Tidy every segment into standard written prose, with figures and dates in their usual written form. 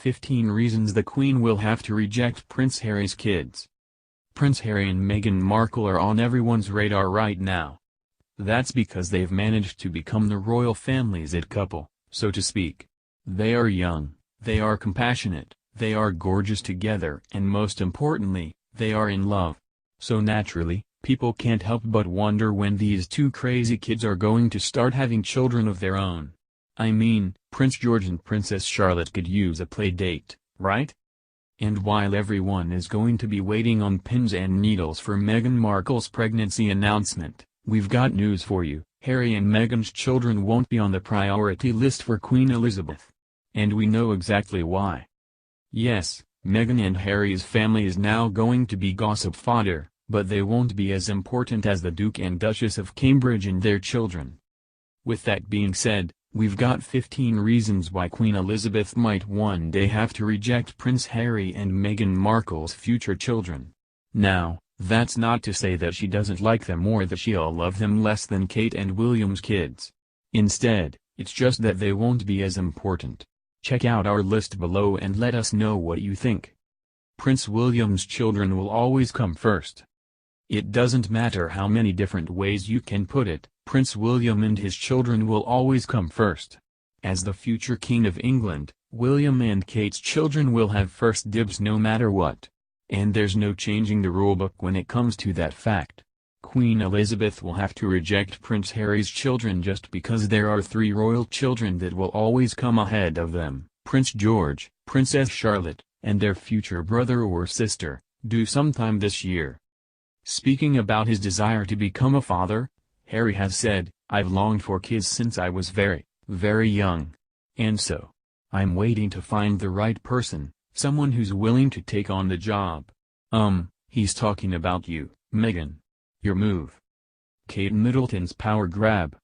15 reasons the Queen will have to reject Prince Harry's kids. Prince Harry and Meghan Markle are on everyone's radar right now. That's because they've managed to become the royal family's it couple, so to speak. They are young, they are compassionate, they are gorgeous together, and most importantly, they are in love. So naturally, people can't help but wonder when these two crazy kids are going to start having children of their own. I mean, Prince George and Princess Charlotte could use a play date, right? And while everyone is going to be waiting on pins and needles for Meghan Markle's pregnancy announcement, we've got news for you: Harry and Meghan's children won't be on the priority list for Queen Elizabeth. And we know exactly why. Yes, Meghan and Harry's family is now going to be gossip fodder, but they won't be as important as the Duke and Duchess of Cambridge and their children. With that being said, we've got 15 reasons why Queen Elizabeth might one day have to reject Prince Harry and Meghan Markle's future children. Now, that's not to say that she doesn't like them or that she'll love them less than Kate and William's kids. Instead, it's just that they won't be as important. Check out our list below and let us know what you think. Prince William's children will always come first. It doesn't matter how many different ways you can put it, Prince William and his children will always come first. As the future King of England, William and Kate's children will have first dibs no matter what. And there's no changing the rulebook when it comes to that fact. Queen Elizabeth will have to reject Prince Harry's children just because there are 3 royal children that will always come ahead of them: Prince George, Princess Charlotte, and their future brother or sister, due sometime this year. Speaking about his desire to become a father, Harry has said, "I've longed for kids since I was very, very young. And so, I'm waiting to find the right person, someone who's willing to take on the job." He's talking about you, Meghan. Your move. Kate Middleton's power grab.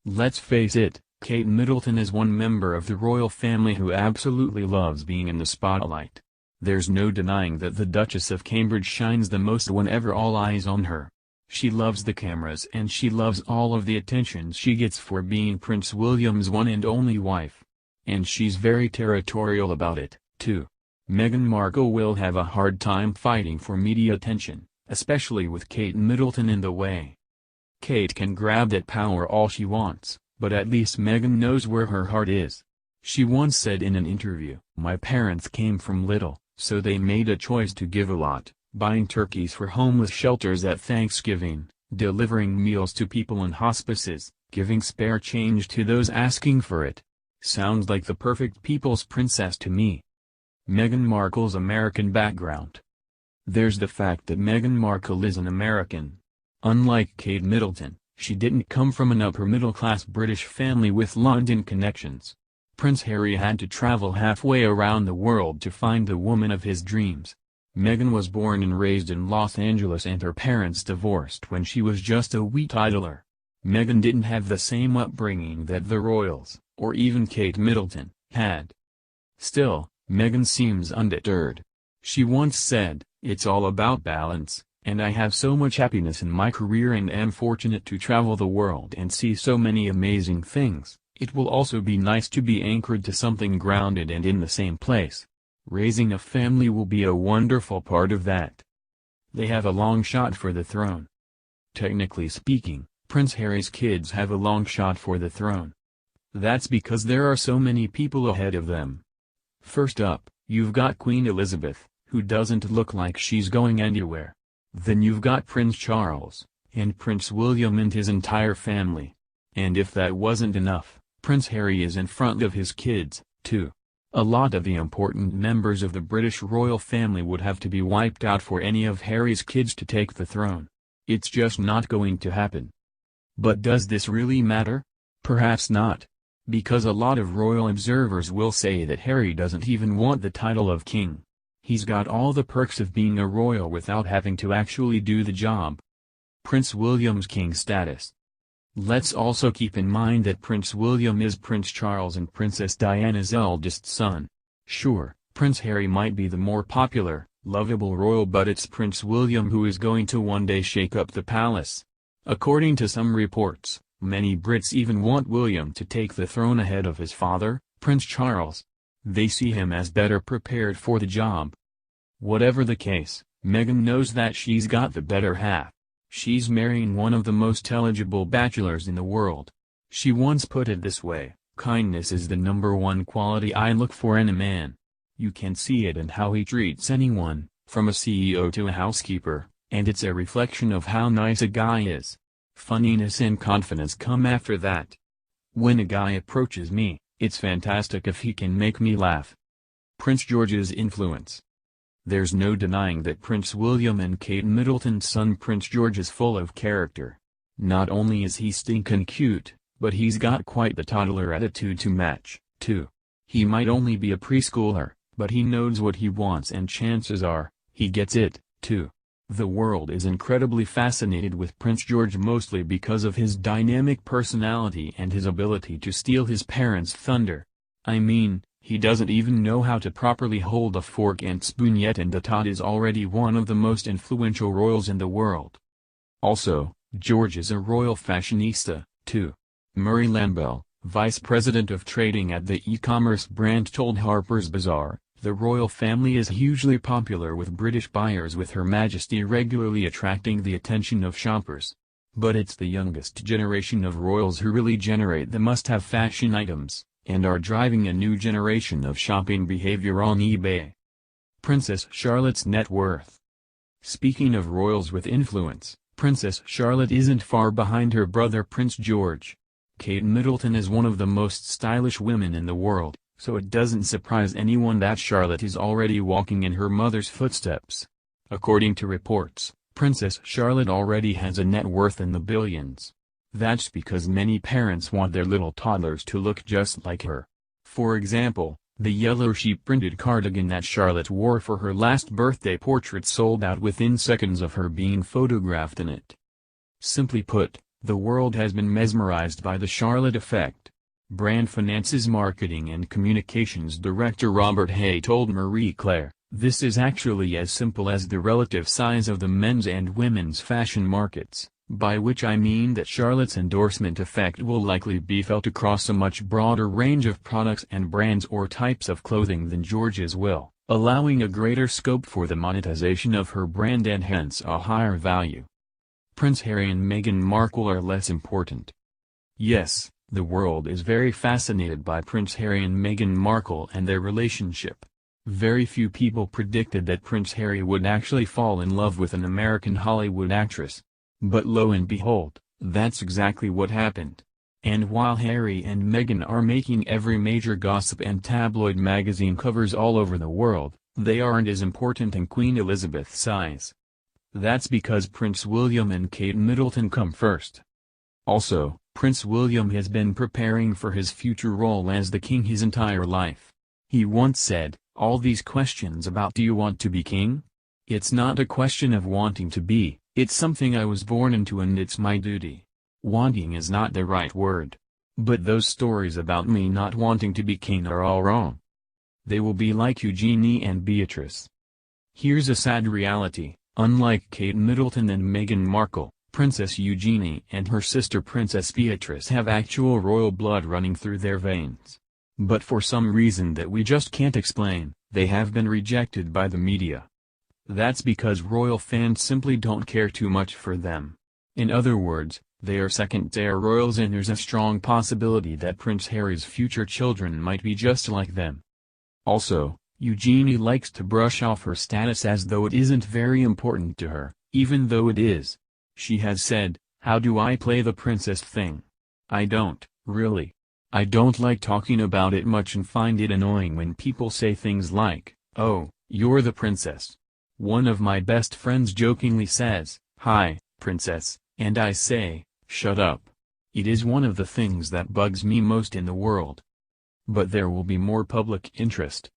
Let's face it, Kate Middleton is one member of the royal family who absolutely loves being in the spotlight. There's no denying that the Duchess of Cambridge shines the most whenever all eyes on her. She loves the cameras and she loves all of the attention she gets for being Prince William's one and only wife. And she's very territorial about it, too. Meghan Markle will have a hard time fighting for media attention, especially with Kate Middleton in the way. Kate can grab that power all she wants, but at least Meghan knows where her heart is. She once said in an interview, "My parents came from little, so they made a choice to give a lot, buying turkeys for homeless shelters at Thanksgiving, delivering meals to people in hospices, giving spare change to those asking for it. Sounds like the perfect people's princess to me." Meghan Markle's American background. There's the fact that Meghan Markle is an American. Unlike Kate Middleton, she didn't come from an upper-middle-class British family with London connections. Prince Harry had to travel halfway around the world to find the woman of his dreams. Meghan was born and raised in Los Angeles and her parents divorced when she was just a wee toddler. Meghan didn't have the same upbringing that the royals, or even Kate Middleton, had. Still, Meghan seems undeterred. She once said, "It's all about balance, and I have so much happiness in my career and am fortunate to travel the world and see so many amazing things. It will also be nice to be anchored to something grounded and in the same place. Raising a family will be a wonderful part of that." They have a long shot for the throne. Technically speaking, Prince Harry's kids have a long shot for the throne. That's because there are so many people ahead of them. First up, you've got Queen Elizabeth, who doesn't look like she's going anywhere. Then you've got Prince Charles, and Prince William and his entire family. And if that wasn't enough, Prince Harry is in front of his kids, too. A lot of the important members of the British royal family would have to be wiped out for any of Harry's kids to take the throne. It's just not going to happen. But does this really matter? Perhaps not. Because a lot of royal observers will say that Harry doesn't even want the title of king. He's got all the perks of being a royal without having to actually do the job. Prince William's king status. Let's also keep in mind that Prince William is Prince Charles and Princess Diana's eldest son. Sure, Prince Harry might be the more popular, lovable royal, but it's Prince William who is going to one day shake up the palace. According to some reports, many Brits even want William to take the throne ahead of his father, Prince Charles. They see him as better prepared for the job. Whatever the case, Meghan knows that she's got the better half. She's marrying one of the most eligible bachelors in the world. She once put it this way: kindness is the #1 quality I look for in a man. You can see it in how he treats anyone, from a CEO to a housekeeper, and it's a reflection of how nice a guy is. Funniness and confidence come after that. When a guy approaches me, it's fantastic if he can make me laugh. Prince George's influence. There's no denying that Prince William and Kate Middleton's son Prince George is full of character. Not only is he stinkin' cute, but he's got quite the toddler attitude to match, too. He might only be a preschooler, but he knows what he wants and chances are, he gets it, too. The world is incredibly fascinated with Prince George mostly because of his dynamic personality and his ability to steal his parents' thunder. I mean, he doesn't even know how to properly hold a fork and spoon yet, and the Todd is already one of the most influential royals in the world. Also, George is a royal fashionista, too. Murray Lambell, vice president of trading at the e-commerce brand, told Harper's Bazaar, "The royal family is hugely popular with British buyers, with Her Majesty regularly attracting the attention of shoppers. But it's the youngest generation of royals who really generate the must-have fashion items, and are driving a new generation of shopping behavior on eBay." Princess Charlotte's net worth. Speaking of royals with influence, Princess Charlotte isn't far behind her brother Prince George. Kate Middleton is one of the most stylish women in the world, so it doesn't surprise anyone that Charlotte is already walking in her mother's footsteps. According to reports, Princess Charlotte already has a net worth in the billions. That's because many parents want their little toddlers to look just like her. For example, the yellow sheep-printed cardigan that Charlotte wore for her last birthday portrait sold out within seconds of her being photographed in it. Simply put, the world has been mesmerized by the Charlotte effect. Brand Finance's marketing and communications director Robert Hay told Marie Claire, "This is actually as simple as the relative size of the men's and women's fashion markets, by which I mean that Charlotte's endorsement effect will likely be felt across a much broader range of products and brands or types of clothing than George's will, allowing a greater scope for the monetization of her brand and hence a higher value." Prince Harry and Meghan Markle are less important. Yes, the world is very fascinated by Prince Harry and Meghan Markle and their relationship. Very few people predicted that Prince Harry would actually fall in love with an American Hollywood actress. But lo and behold, that's exactly what happened. And while Harry and Meghan are making every major gossip and tabloid magazine covers all over the world, they aren't as important in Queen Elizabeth's eyes. That's because Prince William and Kate Middleton come first. Also, Prince William has been preparing for his future role as the king his entire life. He once said, "All these questions about do you want to be king? It's not a question of wanting to be, it's something I was born into and it's my duty. Wanting is not the right word. But those stories about me not wanting to be king are all wrong. They will be like Eugenie and Beatrice." Here's a sad reality. Unlike Kate Middleton and Meghan Markle, Princess Eugenie and her sister Princess Beatrice have actual royal blood running through their veins. But for some reason that we just can't explain, they have been rejected by the media. That's because royal fans simply don't care too much for them. In other words, they are second-tier royals, and there's a strong possibility that Prince Harry's future children might be just like them. Also, Eugenie likes to brush off her status as though it isn't very important to her, even though it is. She has said, "How do I play the princess thing? I don't, really. I don't like talking about it much and find it annoying when people say things like, 'Oh, you're the princess.' One of my best friends jokingly says, 'Hi, princess,' and I say, 'Shut up.' It is one of the things that bugs me most in the world. But there will be more public interest.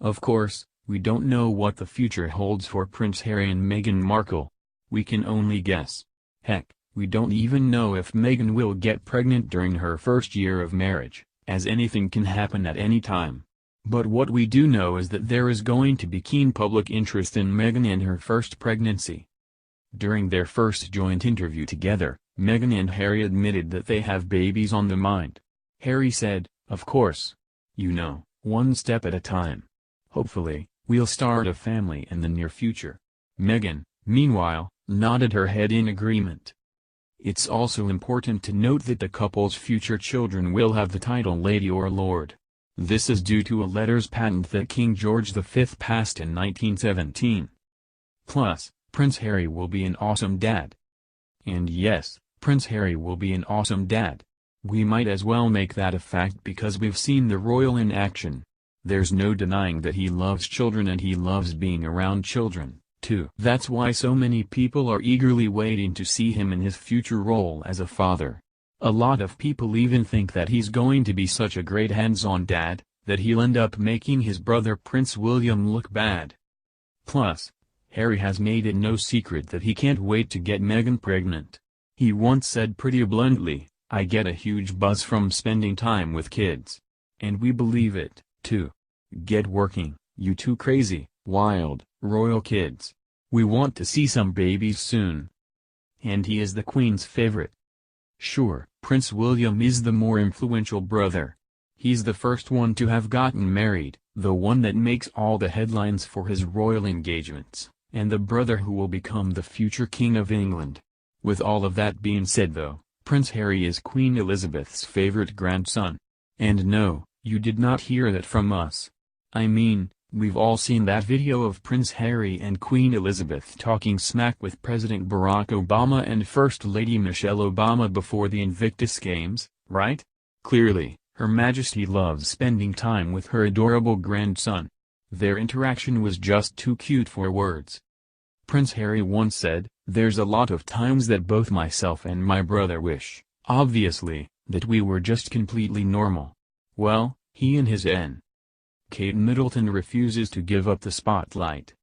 Of course, we don't know what the future holds for Prince Harry and Meghan Markle. We can only guess. Heck, we don't even know if Meghan will get pregnant during her first year of marriage, as anything can happen at any time. But what we do know is that there is going to be keen public interest in Meghan and her first pregnancy. During their first joint interview together, Meghan and Harry admitted that they have babies on the mind. Harry said, "Of course. You know, one step at a time. Hopefully, we'll start a family in the near future. Meghan, meanwhile, nodded her head in agreement. It's also important to note that the couple's future children will have the title Lady or Lord. This is due to a letters patent that King George V passed in 1917. Plus, Prince Harry will be an awesome dad. And yes, Prince Harry will be an awesome dad. We might as well make that a fact because we've seen the royal in action. There's no denying that he loves children and he loves being around children, too. That's why so many people are eagerly waiting to see him in his future role as a father. A lot of people even think that he's going to be such a great hands-on dad, that he'll end up making his brother Prince William look bad. Plus, Harry has made it no secret that he can't wait to get Meghan pregnant. He once said pretty bluntly, "I get a huge buzz from spending time with kids." And we believe it, too. Get working, you two crazy, wild, royal kids. We want to see some babies soon. And he is the Queen's favorite. Sure, Prince William is the more influential brother. He's the first one to have gotten married, the one that makes all the headlines for his royal engagements, and the brother who will become the future King of England. With all of that being said though, Prince Harry is Queen Elizabeth's favorite grandson. And no, you did not hear that from us. I mean, we've all seen that video of Prince Harry and Queen Elizabeth talking smack with President Barack Obama and First Lady Michelle Obama before the Invictus Games, right? Clearly, Her Majesty loves spending time with her adorable grandson. Their interaction was just too cute for words. Prince Harry once said, "There's a lot of times that both myself and my brother wish, obviously, that we were just completely normal." Well, he and his N. Kate Middleton refuses to give up the spotlight.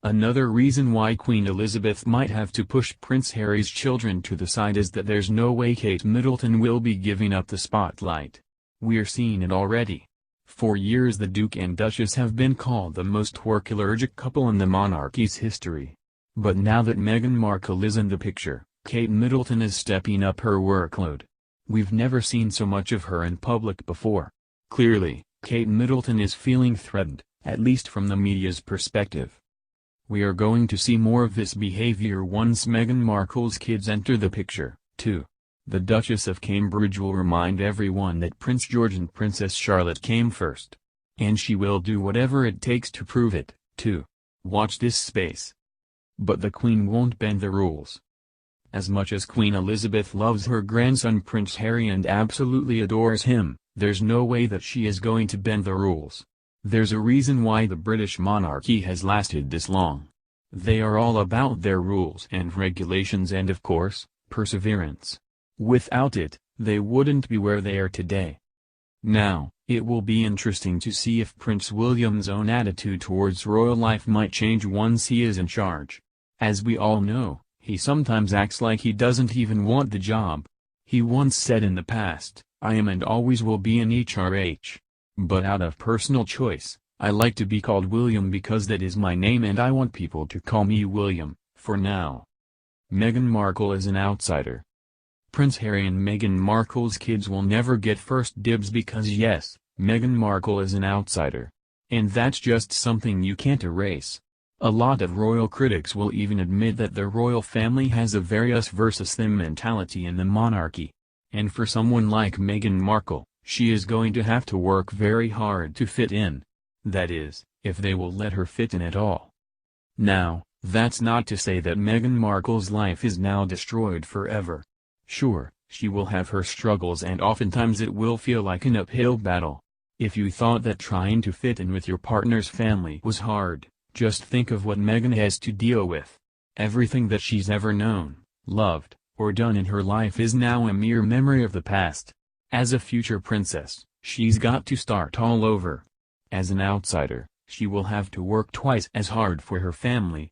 Another reason why Queen Elizabeth might have to push Prince Harry's children to the side is that there's no way Kate Middleton will be giving up the spotlight. We're seeing it already. For years the Duke and Duchess have been called the most work-allergic couple in the monarchy's history. But now that Meghan Markle is in the picture, Kate Middleton is stepping up her workload. We've never seen so much of her in public before. Clearly, Kate Middleton is feeling threatened, at least from the media's perspective. We are going to see more of this behavior once Meghan Markle's kids enter the picture, too. The Duchess of Cambridge will remind everyone that Prince George and Princess Charlotte came first. And she will do whatever it takes to prove it, too. Watch this space. But the Queen won't bend the rules. As much as Queen Elizabeth loves her grandson Prince Harry and absolutely adores him, there's no way that she is going to bend the rules. There's a reason why the British monarchy has lasted this long. They are all about their rules and regulations and of course, perseverance. Without it, they wouldn't be where they are today. Now, it will be interesting to see if Prince William's own attitude towards royal life might change once he is in charge. As we all know, he sometimes acts like he doesn't even want the job. He once said in the past, "I am and always will be an HRH. But out of personal choice, I like to be called William because that is my name and I want people to call me William, for now." Meghan Markle is an outsider. Prince Harry and Meghan Markle's kids will never get first dibs because yes, Meghan Markle is an outsider. And that's just something you can't erase. A lot of royal critics will even admit that the royal family has a very us versus them mentality in the monarchy. And for someone like Meghan Markle, she is going to have to work very hard to fit in. That is, if they will let her fit in at all. Now, that's not to say that Meghan Markle's life is now destroyed forever. Sure, she will have her struggles and oftentimes it will feel like an uphill battle. If you thought that trying to fit in with your partner's family was hard, just think of what Meghan has to deal with. Everything that she's ever known, loved, or done in her life is now a mere memory of the past. As a future princess, she's got to start all over. As an outsider, she will have to work twice as hard for her family,